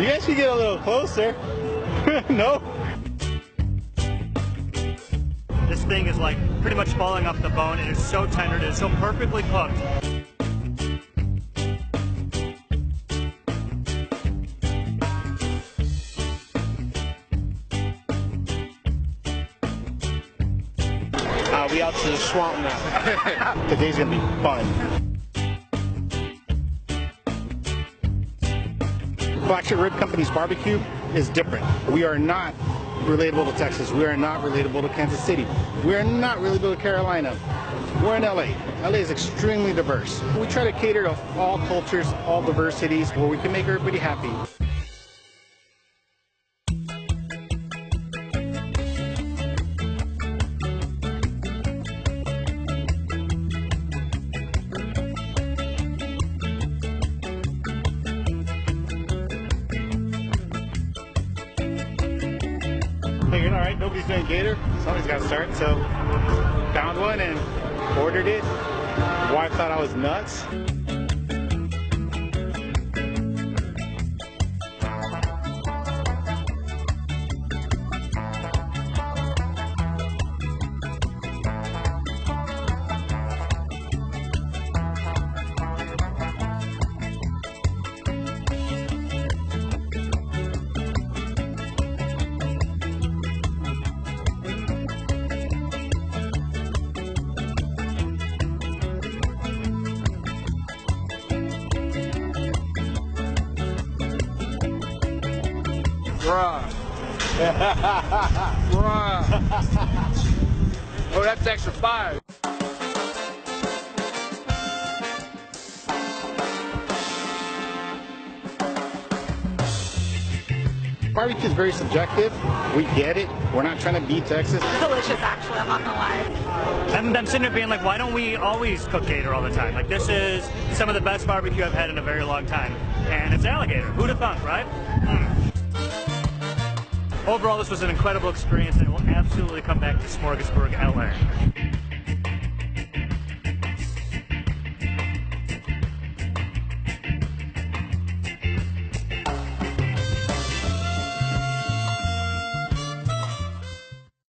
You guys should get a little closer. No? This thing is like pretty much falling off the bone. It is so tender. It is so perfectly cooked. We out to the swamp now. Today's gonna be fun. Black Shirt Rib Company's barbecue is different. We are not relatable to Texas. We are not relatable to Kansas City. We are not relatable to Carolina. We're in LA. LA is extremely diverse. We try to cater to all cultures, all diversities, where we can make everybody happy. Thinking, all right, nobody's doing gator. Somebody's got to start. So found one and ordered it. My wife thought I was nuts. Bruh. Bruh. Oh, that's extra fire. Barbecue is very subjective. We get it. We're not trying to beat Texas. It's delicious, actually. I'm not gonna lie. I'm sitting there being like, why don't we always cook gator all the time? Like, this is some of the best barbecue I've had in a very long time. And it's alligator. Who'd have thunk, right? Overall, this was an incredible experience, and I will absolutely come back to Smorgasburg, LA.